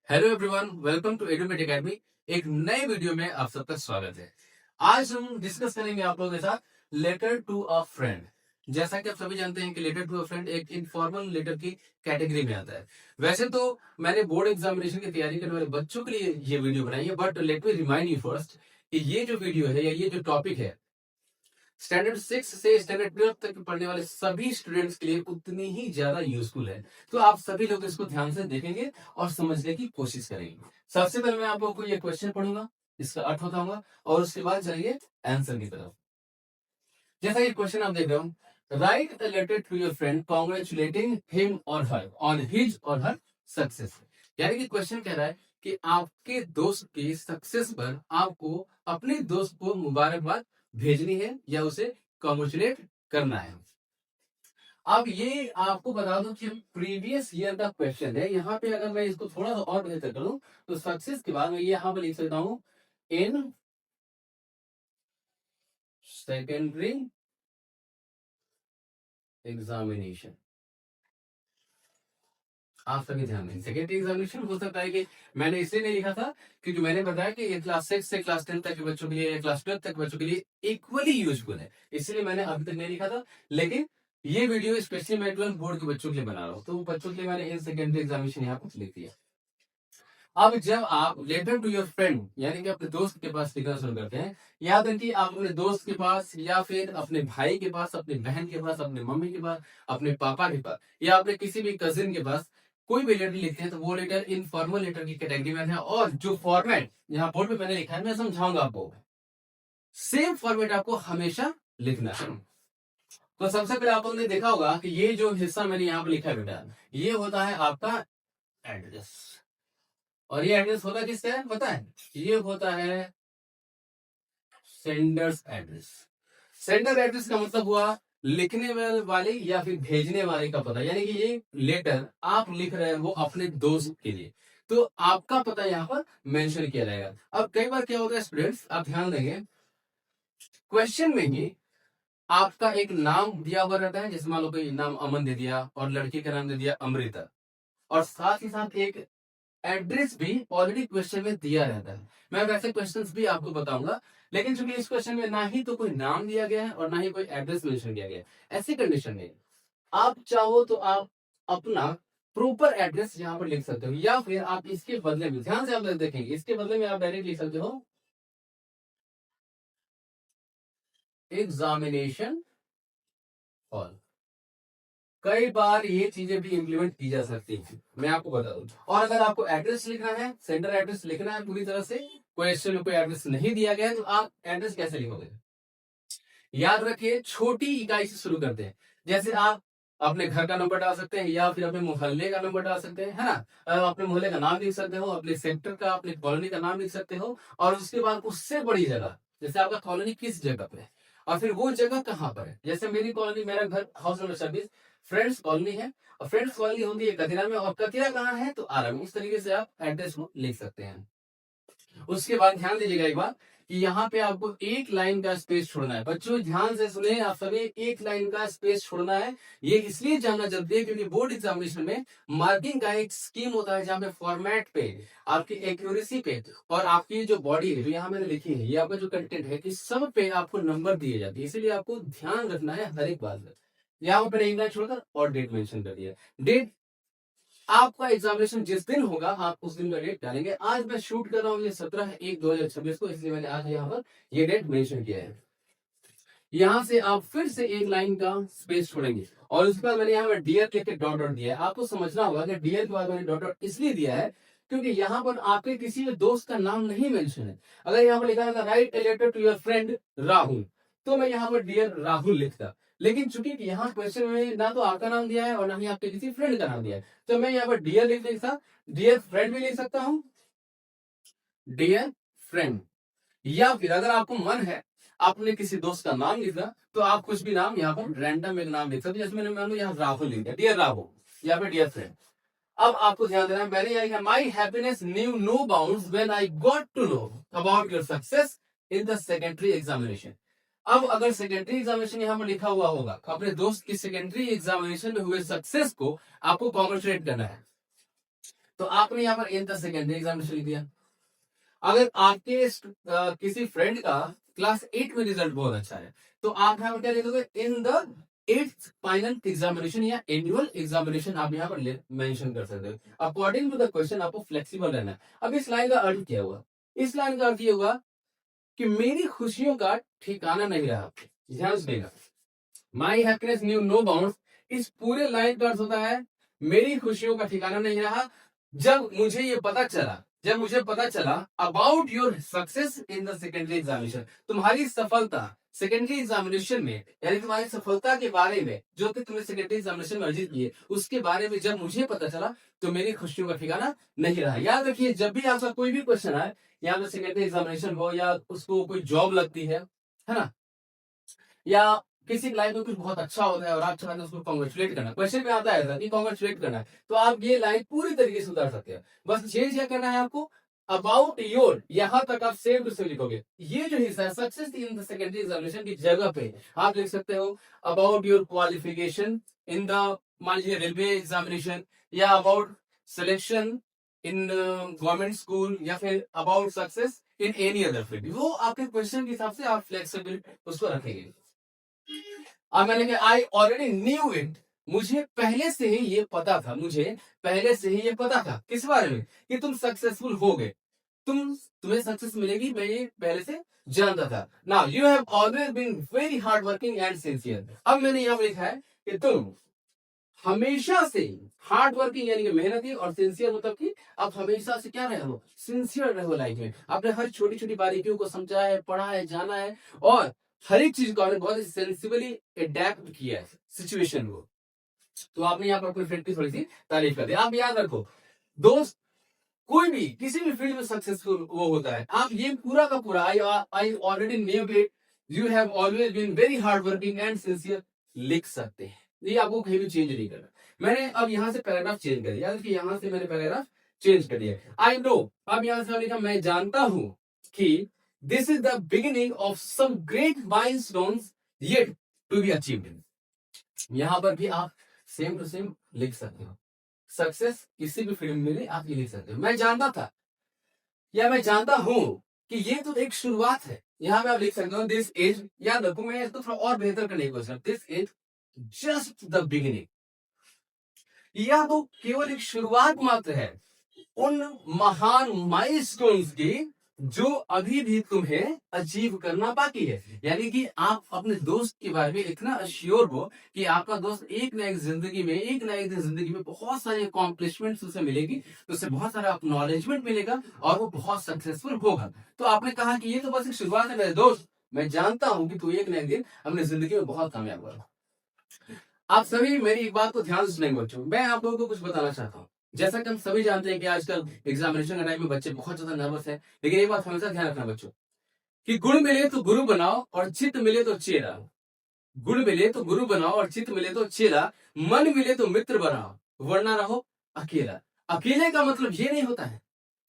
Hello everyone, welcome to Edumate academy. एक नए video में आप सबका स्वागत है। आज हम डिस्कस करेंगे आप लोगों के साथ लेटर टू अ फ्रेंड। जैसा कि आप सभी जानते हैं कि लेटर टू अ फ्रेंड एक इनफॉर्मल लेटर की कैटेगरी में आता है। वैसे तो मैंने बोर्ड एग्जामिनेशन की तैयारी करने वाले बच्चों के लिए ये वीडियो बनाई है, but let me remind you first कि ये जो वीडियो है या ये जो टॉपिक है स्टैंडर्ड 6 से स्टैंडर्ड 12 तक पढ़ने वाले सभी स्टूडेंट्स के लिए उतनी ही ज्यादा यूजफुल है। तो आप सभी लोग इसको ध्यान से देखेंगे और समझने की कोशिश करेंगे। सबसे पहले मैं आप लोगों को ये क्वेश्चन पढ़ूंगा, इसका अर्थ बताऊंगा और उसके बाद चलिए आंसर की तरफ। जैसा ये क्वेश्चन आप देख रहे हो, write a letter to your friend congratulating him or her on his और हर सक्सेस। यानी कि क्वेश्चन कह रहा है कि आपके दोस्त की सक्सेस पर आपको अपने दोस्त को मुबारकबाद भेजनी है या उसे कॉन्ग्रेचुलेट करना है। अब ये आपको बता दूं कि प्रीवियस ईयर का क्वेश्चन है। यहाँ पे अगर मैं इसको थोड़ा सा और बेहतर करूं तो सक्सेस के बाद मैं यहाँ पर लिख सकता हूं इन सेकेंडरी एग्जामिनेशन। आप सभी ध्यान दें, सेकेंडरी एग्जामिनेशन हो सकता है कि मैंने इसलिए नहीं लिखा था क्योंकि मैंने बताया कि ये क्लास 6 से क्लास 10 तक के बच्चों के लिए या क्लास 12 तक के बच्चों के लिए इक्वली यूजफुल है, इसलिए मैंने अभी तक नहीं लिखा था। लेकिन ये वीडियो स्पेशली मैं 12 बोर्ड के बच्चों के लिए बना रहा हूँ, तो बच्चों के लिए मैंने इन सेकेंडरी एग्जामिनेशन यहाँ पर लिख दिया। अब जब आप लेटर टू योर फ्रेंड यानी कि अपने दोस्त के पास लिखना शुरू करते हैं, याद रखिए आप अपने दोस्त के पास या फिर अपने भाई के पास, अपनी बहन के पास, अपने मम्मी के पास, अपने पापा के पास या अपने किसी भी कजिन के पास कोई भी लेटर लिखते हैं तो वो लेटर इनफॉर्मल लेटर की कैटेगरी में है। और जो फॉर्मेट यहाँ बोर्ड पे मैंने लिखा है मैं समझाऊंगा आपको, सेम फॉर्मेट आपको हमेशा लिखना है। तो सबसे पहले आप लोगों ने देखा होगा कि ये जो हिस्सा मैंने यहाँ पे लिखा है बेटा, ये होता है आपका एड्रेस। और ये एड्रेस होता किसका है पता है? ये होता है सेंडर्स एड्रेस। सेंडर एड्रेस का मतलब हुआ लिखने वाले या फिर भेजने वाले का पता, यानी कि ये लेटर आप लिख रहे हो अपने दोस्त के लिए, तो आपका पता यहाँ पर मेंशन किया जाएगा। अब कई बार क्या होता है स्टूडेंट्स, आप ध्यान देंगे क्वेश्चन में ही आपका एक नाम दिया हुआ रहता है, जैसे मान लो कोई नाम अमन दे दिया और लड़की का नाम दे दिया अमृता, और साथ ही साथ एक एड्रेस भी ऑलरेडी क्वेश्चन में दिया रहता है। मैं वैसे क्वेश्चंस भी आपको बताऊंगा, लेकिन चूंकि इस क्वेश्चन में ना ही तो कोई नाम दिया गया है और ना ही कोई एड्रेस मेंशन किया गया है, ऐसी कंडीशन में आप चाहो तो आप अपना प्रॉपर एड्रेस यहाँ पर लिख सकते हो, या फिर आप इसके बदले में, ध्यान से आप देखेंगे, इसके बदले में आप डायरेक्ट लिख सकते हो एग्जामिनेशन हॉल। कई बार ये चीजें भी इम्प्लीमेंट की जा सकती है, मैं आपको बता दूं। और अगर आपको एड्रेस लिखना है, सेंटर एड्रेस लिखना है पूरी तरह से, क्वेश्चन में कोई एड्रेस नहीं दिया गया है, तो आप एड्रेस कैसे लिखोगे? याद रखिए छोटी इकाई से शुरू करते हैं। जैसे आप अपने घर का नंबर डाल सकते हैं या फिर अपने मोहल्ले का नंबर डाल सकते हैं, है ना। अपने मोहल्ले का नाम लिख सकते हो, अपने सेक्टर का, अपने कॉलोनी का नाम लिख सकते हो, और उसके बाद उससे बड़ी जगह, जैसे आपका कॉलोनी किस जगह पे है और फिर वो जगह कहाँ पर है। जैसे मेरी कॉलोनी, मेरा घर हाउस नंबर 26 फ्रेंड्स कॉलोनी है, और फ्रेंड्स कॉलोनी होती है कतिरा में, और कतिरा कहाँ है तो आरा में। इस तरीके से आप एड्रेस को लिख सकते हैं। उसके बाद ध्यान दीजिएगा एक बात कि यहाँ पे आपको एक लाइन का स्पेस छोड़ना है। बच्चों ध्यान से सुने, आप सभी एक लाइन का स्पेस छोड़ना है। ये इसलिए जानना जरूरी है क्योंकि बोर्ड एग्जामिनेशन में मार्किंग का एक स्कीम होता है जहाँ पे फॉर्मेट पे, आपकी एक्यूरेसी पे और आपकी जो बॉडी है जो यहाँ मैंने लिखी है, ये आपका जो कंटेंट है, इस सब पे आपको नंबर दिए जाते हैं। इसीलिए आपको ध्यान रखना है हर एक बात का। यहाँ पर एक लाइन छोड़कर और डेट मेंशन कर दिया। डेट आपका एग्जामिनेशन जिस दिन होगा आप उस दिन का डेट डालेंगे। आज मैं शूट कर रहा हूँ ये 17/1/2026 को, इसलिए मैंने आज यहाँ पर ये डेट मेंशन किया है। यहाँ से आप फिर से एक लाइन का स्पेस छोड़ेंगे और उसके बाद मैंने यहाँ पर डियर लिख के डॉट डॉट दिया है। आपको समझना होगा कि डियर के बाद मैंने डॉट डॉट इसलिए दिया है क्योंकि यहाँ पर आपके किसी भी दोस्त का नाम नहीं मेंशन है। अगर यहाँ पर लिखा है write a letter to your friend Rahul, तो मैं यहाँ पर डियर राहुल लिखता। लेकिन चूंकि यहाँ क्वेश्चन में ना तो आपका नाम दिया है और ना ही आपके किसी फ्रेंड का नाम दिया है, तो मैं यहाँ पर डियर लिख सकता, डियर फ्रेंड भी लिख सकता हूँ, डियर फ्रेंड। या फिर अगर आपको मन है आपने किसी दोस्त का नाम लिखा, तो आप कुछ भी नाम यहाँ पर रैंडम एक नाम लिख सकते, जैसे मैंने मान लो यहाँ राहुल लिख दिया, डियर राहुल या फिर डियर फ्रेंड। अब आपको ध्यान देना है, मैंने यहाँ लिखा my happiness knew no bounds when I got to know about your success in the secondary examination. अब अगर सेकेंडरी एग्जामिनेशन यहाँ पर लिखा हुआ होगा, अपने दोस्त की सेकेंडरी एग्जामिनेशन में हुए सक्सेस को आपको कॉन्ग्रेचुलेट करना है, तो आपने यहाँ पर इन द सेकेंडरी एग्जामिनेशन लिख दिया। अगर आपके किसी फ्रेंड का क्लास 8 में रिजल्ट बहुत अच्छा है, तो आप यहाँ पर क्या लिखोगे, in the 8th final examination या एनुअल एग्जामिनेशन आप यहाँ पर मेंशन कर सकते हो। अकॉर्डिंग टू द क्वेश्चन आपको फ्लेक्सिबल रहना है। अब इस लाइन का अर्थ क्या हुआ? इस लाइन का अर्थ ये हुआ कि मेरी खुशियों का ठिकाना नहीं रहा। ध्यान से देखा, my happiness knew no bounds, इस पूरे लाइन का अर्थ होता है मेरी खुशियों का ठिकाना नहीं रहा जब मुझे पता चला about your success in the secondary examination, तुम्हारी सफलता सेकेंडरी एग्जामिनेशन में, यानी तुम्हारी सफलता के बारे में जो कि तुमने सेकेंडरी एग्जामिनेशन में अर्जित की है उसके बारे में जब मुझे पता चला तो मेरी खुशियों का ठिकाना नहीं रहा। याद रखिए, जब भी आपका कोई भी क्वेश्चन आए, या तो सेकेंडरी एग्जामिनेशन हो या उसको कोई जॉब लगती है ना, या किसी लाइफ में कुछ बहुत अच्छा होता है और आप चाहते हैं उसको कॉन्ग्रेचुलेट करना, क्वेश्चन में आता है कि कॉन्ग्रेचुलेट करना है, तो आप ये लाइन पूरी तरीके से उतार सकते हैं। बस चेंज क्या करना है आपको, अबाउट योर, यहां तक आप सेम टू सेम लिखोगे। ये जो हिस्सा है success in the secondary examination की जगह पे आप लिख सकते हो about your qualification in the, मान लीजिए रेलवे एग्जामिनेशन, या about selection in government school, या फिर about success in any other field. वो आपके क्वेश्चन के हिसाब से आप फ्लेक्सिबिलिटी उसको रखेंगे। अब मैंने कहा आई ऑलरेडी न्यू इट, मुझे पहले से ही ये पता था, किस बारे में, कि तुम सक्सेसफुल हो गए, तुम्हें सक्सेस मिलेगी, मैं ये पहले से जानता था। Now you have always been very hard working and sincere, अब मैंने यहाँ लिखा है कि तुम हमेशा से हार्ड वर्किंग यानी कि मेहनती, और सिंसियर मतलब कि आप हमेशा से क्या रहे हो, सिंसियर रहे हो लाइफ में, आपने हर छोटी छोटी बारीकियों को समझा है, पढ़ा है, जाना है, और हर एक चीज को आपने बहुत ही सेंसिबली अडेप्ट किया है सिचुएशन को। तो आपने यहाँ पर अपने फ्रेंड की थोड़ी सी तारीफ कर दी। आप याद रखो दोस्त, कोई भी किसी भी फील्ड में सक्सेसफुल वो होता है, आप ये पूरा का पूरा I already knew it, you have always been very hard working and sincere लिख सकते हैं। ये आपको कहीं भी चेंज नहीं करना। मैंने अब यहाँ से पैराग्राफ चेंज कर दिया, कि यहाँ से मैंने पैराग्राफ चेंज कर दिया। आई नो, अब यहाँ से लिखा मैं जानता हूं कि this is the beginning of some great milestones yet to be achieved. यहां पर भी आप सेम टू सेम लिख सकते हो, सक्सेस किसी भी फील्ड में आप ये लिख सकते हो। मैं जानता था या मैं जानता हूं कि ये तो एक शुरुआत है, यहां पे आप लिख सकते हो दिस इज, याद रखो मैं इसको थोड़ा और बेहतर करने की कोशिश, this is just the beginning, यह तो केवल एक शुरुआत मात्र है उन महान माइलस्टोन्स की जो अभी भी तुम्हें अचीव करना बाकी है। यानी कि आप अपने दोस्त के बारे में इतना अश्योर हो कि आपका दोस्त एक ना एक दिन जिंदगी में बहुत सारे अकॉम्प्लिशमेंट्स उसे मिलेगी, तो उसे बहुत सारा एक्नॉलेजमेंट मिलेगा और वो बहुत सक्सेसफुल होगा। तो आपने कहा कि ये तो बस एक शुरुआत है मेरे दोस्त, मैं जानता हूं कि तू एक ना एक दिन अपनी जिंदगी में बहुत कामयाब होगा। आप सभी मेरी एक बात को ध्यान से सुनेंगे बच्चों, मैं आप लोगों को कुछ बताना चाहता हूँ। जैसा कि हम सभी जानते हैं कि आजकल एग्जामिनेशन के टाइम में बच्चे बहुत ज्यादा नर्वस है, लेकिन एक बात हमेशा ध्यान रखना बच्चों, कि गुण मिले तो गुरु बनाओ और चित्त मिले तो चेला, गुण मिले तो गुरु बनाओ और चित्त मिले तो चेला, मन मिले तो मित्र बनाओ वरना रहो अकेला। अकेले का मतलब ये नहीं होता है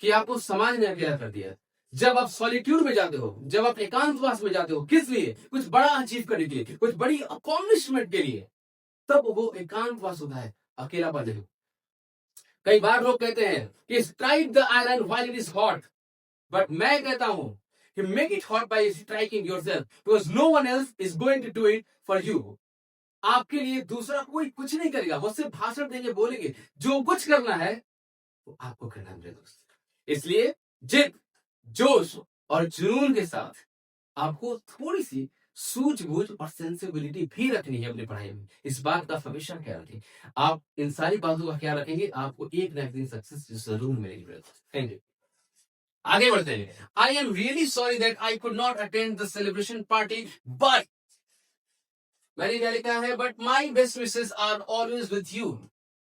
कि आपको समाज ने अकेला कर दिया। जब आप सॉलिट्यूड में जाते हो, जब आप एकांतवास में जाते हो, किस लिए, कुछ बड़ा अचीव करने के लिए, कुछ बड़ी अकॉम्प्लिशमेंट के लिए, तब वो एकांतवास होता है, अकेलापन नहीं। कई बार लोग कहते हैं कि strike the iron while it is hot, but मैं कहता हूं कि make it hot by striking yourself, because no one else is going to do it for you. आपके लिए दूसरा कोई कुछ नहीं करेगा, वो सिर्फ भाषण देंगे, बोलेंगे, जो कुछ करना है वो आपको करना है मेरे दोस्त। इसलिए जिद, जोश और जुनून के साथ आपको थोड़ी सी सूझबूझ और सेंसिबिलिटी भी रखनी है अपनी पढ़ाई में। इस बात का हमेशा ख्याल रखें। आप इन सारी बातों का ख्याल रखेंगे, आपको एक ना एक दिन सक्सेस जरूर मिलेगी। Thank you. आगे बढ़ते हैं। I am really sorry that I could not attend the celebration party, but मैंने क्या लिखा है, but my best wishes are always with you.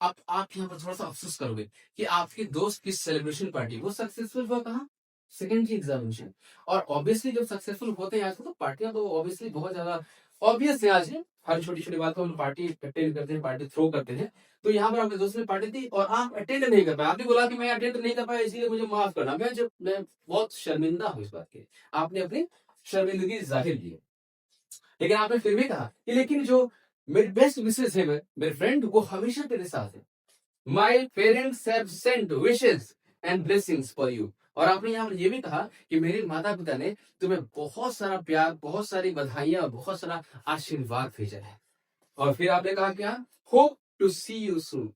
अब आप यहाँ पर थोड़ा सा अफसोस करोगे कि आपके दोस्त की सेलिब्रेशन पार्टी वो सक्सेसफुल हुआ कहाँ, सेकेंडरी एग्जामिनेशन। और ऑब्वियसली जब सक्सेसफुल होते हैं आजकल, तो पार्टियां तो ऑब्वियसली बहुत ज्यादा ऑब्वियस है। आज हर छोटी छोटी बात को हम पार्टी अटेंड करते हैं, पार्टी थ्रो करते हैं। तो यहाँ पर आपके दोस्त ने पार्टी दी और आप अटेंड नहीं कर पाए, आपने बोला कि मैं अटेंड नहीं कर पाया इसलिए मुझे माफ करना। मैं बहुत शर्मिंदा हूँ इस बात के, आपने अपनी शर्मिंदगी जाहिर की, लेकिन आपने फिर भी कहा कि लेकिन जो मेरे बेस्ट विशेष है, मेरे फ्रेंड, वो हमेशा तेरे साथ है। My parents have sent wishes and blessings for you. और आपने यहाँ पर ये भी कहा कि मेरे माता पिता ने तुम्हें बहुत सारा प्यार, बहुत सारी बधाइयां, बहुत सारा आशीर्वाद भेजा है। और फिर आपने कहा क्या, hope to see you soon,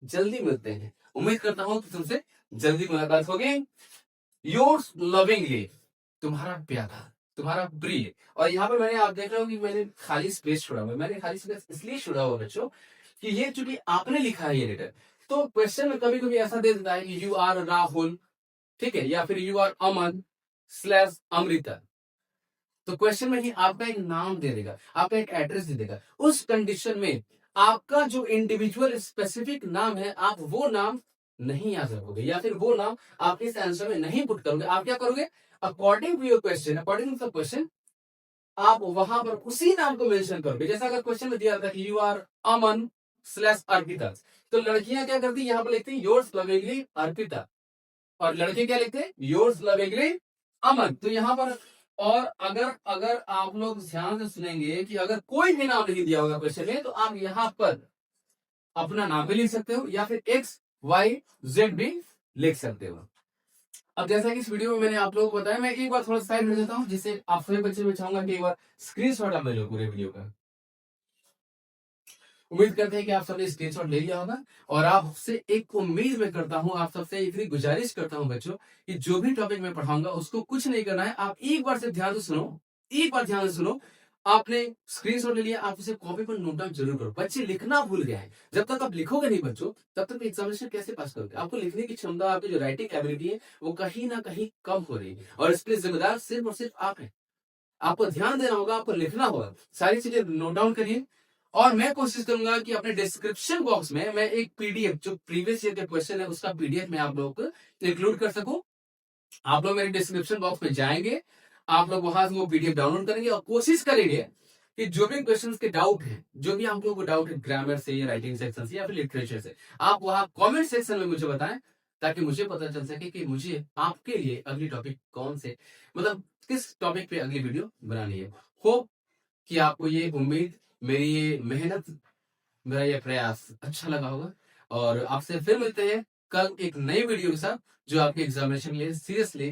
जल्दी मिलते हैं, उम्मीद करता हूं कि तुमसे जल्दी मुलाकात होगी। योर्स लविंगली, तुम्हारा प्यारा, तुम्हारा प्रिय। और यहाँ पर मैंने, आप देख रहे हो कि मैंने खाली स्पेस छोड़ा हुआ है। मैंने खाली स्पेस इसलिए छोड़ा हुआ बच्चों कि ये चूंकि आपने लिखा है ये लेटर, तो क्वेश्चन में कभी कभी ऐसा दे देता है कि यू आर राहुल, ठीक है, या फिर you are Aman slash Amrita. तो क्वेश्चन में ही आपका एक नाम दे देगा, आपका एक एड्रेस दे देगा। उस कंडीशन में आपका जो इंडिविजुअल स्पेसिफिक नाम है, आप वो नाम नहीं याद रखोगे, या फिर वो नाम आप इस आंसर में नहीं पुट करोगे। आप क्या करोगे, according to your question, according to the question, आप वहां पर उसी नाम को मेंशन करोगे। जैसा अगर क्वेश्चन में दिया था कि you are Aman slash Arpita, तो लड़कियां क्या करती है, यहाँ पर लिखती है योर्स लविंगली अर्पिता, और लड़के क्या लिखते हैं, योर्स लविंगली अमन। तो यहाँ पर, और अगर अगर आप लोग ध्यान से सुनेंगे कि अगर कोई भी नाम नहीं दिया होगा क्वेश्चन में, तो आप यहाँ पर अपना नाम भी लिख सकते हो, या फिर एक्स वाई जेड भी लिख सकते हो। अब जैसा कि इस वीडियो में मैंने आप लोगों को बताया, मैं एक बार थोड़ा साइड हट जाता हूँ, जिससे आप सभी बच्चे में चाहूंगा कि एक बार स्क्रीनशॉट आप ले लो पूरे वीडियो का। उम्मीद करते हैं कि आप सबने स्क्रीनशॉट ले लिया होगा। और आपसे एक उम्मीद मैं करता हूं, आप सबसे इतनी गुजारिश करता हूं बच्चों, कि जो भी टॉपिक मैं पढ़ाऊंगा उसको कुछ नहीं करना है, आप एक बार से ध्यान से सुनो, एक बार ध्यान से सुनो। आपने स्क्रीनशॉट ले लिया, आप उसे कॉपी पर नोट डाउन जरूर करो। बच्चे लिखना भूल गए हैं, जब तक आप लिखोगे नहीं बच्चों, तब तक एग्जामिनेशन कैसे पास करोगे। आपको लिखने की क्षमता, आपकी जो राइटिंग एबिलिटी है, वो कहीं ना कहीं कम हो रही है, और इसके लिए जिम्मेदार सिर्फ और सिर्फ आप हैं। आपको ध्यान देना होगा, आपको लिखना होगा, सारी चीजें नोट डाउन करिए। और मैं कोशिश करूंगा कि अपने डिस्क्रिप्शन बॉक्स में मैं एक पीडीएफ, जो प्रीवियस ईयर के क्वेश्चन है उसका पीडीएफ मैं आप लोगों को इंक्लूड कर सकूं। आप लोग मेरे डिस्क्रिप्शन बॉक्स में जाएंगे, आप लोग वहां से वो पीडीएफ डाउनलोड करेंगे, और कोशिश करेंगे कि जो भी क्वेश्चंस के डाउट है, जो भी आप लोगों को डाउट है ग्रामर से या राइटिंग सेक्शन से या फिर लिटरेचर से, आप वहां कमेंट सेक्शन में मुझे बताएं, ताकि मुझे पता चल सके कि मुझे आपके लिए अगली टॉपिक कौन से, मतलब किस टॉपिक पे अगली वीडियो बनानी है। होप कि आपको ये उम्मीद, मेरी ये मेहनत, मेरा ये प्रयास अच्छा लगा होगा। और आपसे फिर मिलते हैं कल एक नई वीडियो के साथ, जो आपके एग्जामिनेशन के लिए सीरियसली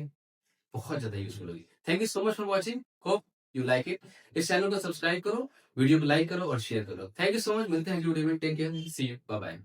बहुत ज्यादा यूजफुल होगी। Thank you so much for watching, hope you like it. इस चैनल को सब्सक्राइब करो, वीडियो को लाइक करो और शेयर करो। थैंक यू सो मच, मिलते हैं अगली वीडियो में। Take care, see you, bye bye.